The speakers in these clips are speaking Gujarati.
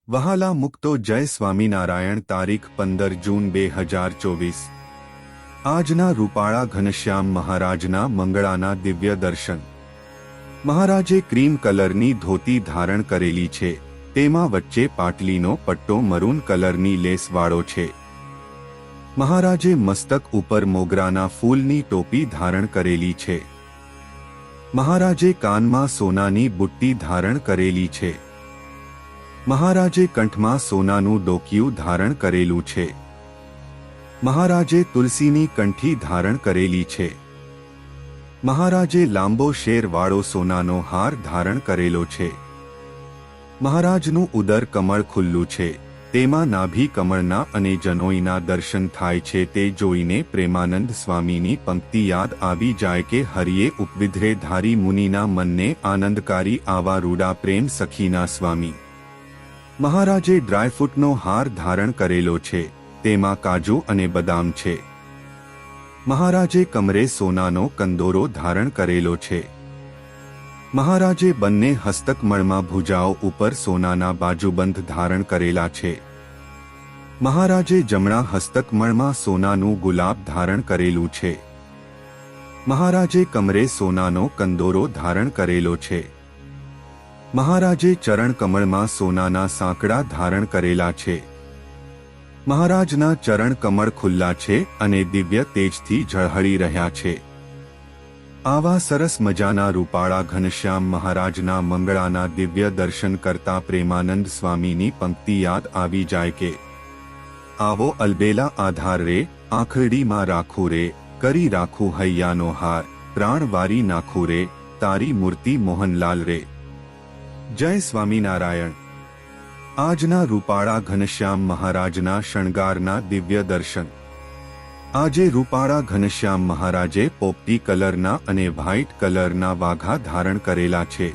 વહાલા મુક્તો જય સ્વામિનારાયણ તારીખ 15 જૂન 2024 આજના રૂપાળા ઘનશ્યામ મહારાજના મંગળાના દિવ્ય દર્શન। મહારાજે ક્રીમ કલરની ધોતી ધારણ કરેલી છે, તેમાં વચ્ચે પાટલીનો પટ્ટો મરૂન કલરની લેસવાળો છે। મહારાજે મસ્તક ઉપર મોગરાના ફૂલની ટોપી ધારણ કરેલી છે। મહારાજે કાનમાં સોનાની બુટ્ટી ધારણ કરેલી છે। મહારાજે કંઠમાં સોનાનું ડોકિયું ધારણ કરેલું છે। મહારાજે તુલસીની કંઠી ધારણ કરેલી છે। મહારાજે લાંબો શેરવાળો સોનાનો હાર ધારણ કરેલો છે। મહારાજનું ઉદર કમળ ખુલ્લું છે, તેમાં નાભી કમળના અને જનોઈના દર્શન થાય છે। તે જોઈને પ્રેમાનંદ સ્વામીની પંક્તિ યાદ આવી જાય કે હરિએ ઉપવિધ્રે ધારી મુનિના મનને આનંદકારી આવા રૂડા પ્રેમ સખીના સ્વામી। મહારાજે ડ્રાયફ્રૂટનો હાર ધારણ કરેલો છે, તેમાં કાજુ અને બદામ છે। મહારાજે કમરે સોનાનો કંદોરો ધારણ કરેલો છે। મહારાજે બંને હસ્તકમળમાં ભુજાઓ ઉપર સોનાના બાજુબંધ ધારણ કરેલા છે। મહારાજે જમણા હસ્તકમળમાં સોનાનું ગુલાબ ધારણ કરેલું છે। મહારાજે કમરે સોનાનો કંદોરો ધારણ કરેલો છે। મહારાજે ચરણ કમળમાં સોનાના સાંકડા ધારણ કરેલા છે। મહારાજના ચરણ કમળ ખુલ્લા છે અને દિવ્ય તેજથી ઝળહળી રહ્યા છે। આવા સરસ મજાના રૂપાળા ઘનશ્યામ મહારાજના મંગળાના દિવ્ય દર્શન કરતા પ્રેમાનંદ સ્વામીની પંક્તિ યાદ આવી જાય કે આવો અલબેલા આધાર રે, આંખડીમાં રાખું રે, કરી રાખું હૈયાનો હાર, પ્રાણ વારી નાખું રે, તારી મૂર્તિ મોહનલાલ રે। જય સ્વામિનારાયણ। આજના રૂપાળા ઘનશ્યામ મહારાજના શણગારના દિવ્ય દર્શન। આજે રૂપાળા ઘનશ્યામ મહારાજે પોપટી કલરના અને વ્હાઇટ કલરના વાઘા ધારણ કરેલા છે।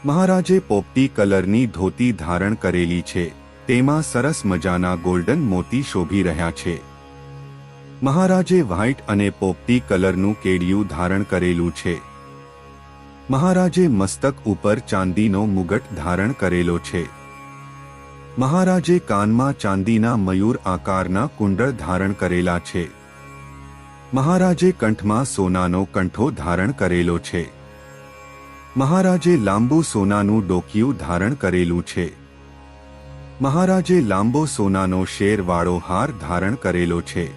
મહારાજે પોપટી કલરની ધોતી ધારણ કરેલી છે, તેમાં સરસ મજાના ગોલ્ડન મોતી શોભી રહ્યા છે। મહારાજે વ્હાઇટ અને પોપટી કલરનું કેડિયું ધારણ કરેલું છે। મહારાજે મસ્તક ઉપર ચાંદીનો મુગટ ધારણ કરેલો છે। મહારાજે કાનમાં ચાંદીના મયુર આકારના કુંડળ ધારણ કરેલા છે। મહારાજે કંઠમાં સોનાનો કંઠો ધારણ કરેલો છે। મહારાજે લાંબુ સોનાનું ડોકિયું ધારણ કરેલું છે। મહારાજે લાંબો સોનાનો શેરવાળો હાર ધારણ કરેલો છે।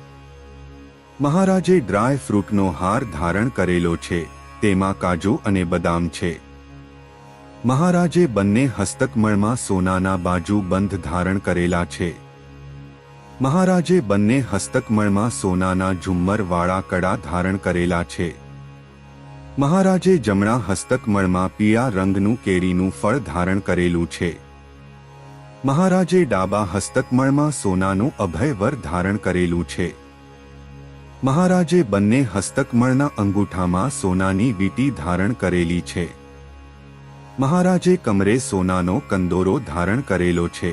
મહારાજે ડ્રાય ફ્રૂટનો હાર ધારણ કરેલો છે, તેમાં કાજુ અને બદામ છે। મહારાજે બંને હસ્તકમળમાં સોનાના બાજુ બંધ ધારણ કરેલા છે। મહારાજે બંને હસ્તકમળમાં સોનાના ઝુમ્મરવાળા કડા ધારણ કરેલા છે। મહારાજે જમણા હસ્તકમળમાં પીળા રંગનું કેરીનું ફળ ધારણ કરેલું છે। મહારાજે ડાબા હસ્તકમળમાં સોનાનું અભયવર ધારણ કરેલું છે। મહારાજે બંને હસ્તકમળના અંગૂઠામાં સોનાની વીંટી ધારણ કરેલી છે। મહારાજે કમરે સોનાનો કંદોરો ધારણ કરેલો છે।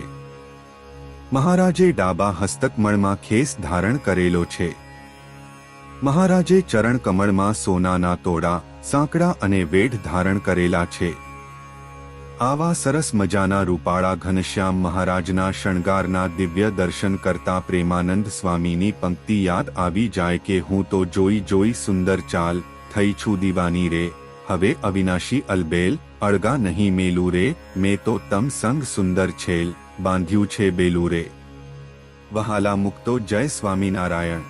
મહારાજે ડાબા હસ્તકમળમાં ખેસ ધારણ કરેલો છે। મહારાજે ચરણ કમળમાં સોનાના તોડા, સાંકડા અને વેઢ ધારણ કરેલા છે। આવા સરસ મજાના રૂપાળા ઘનશ્યામ મહારાજના શણગારના દિવ્ય દર્શન કરતા પ્રેમાનંદ સ્વામીની પંક્તિ યાદ આવી જાય કે હું તો જોઈ જોઈ સુંદર ચાલ, થઈ છું દીવાની રે, હવે અવિનાશી અલબેલ, અળગા નહીં મેલું રે, મેં તો તમ સંગ સુંદર છેલ, બાંધ્યું છે બેલું રે। વહાલા મુક્તો જય સ્વામિનારાયણ।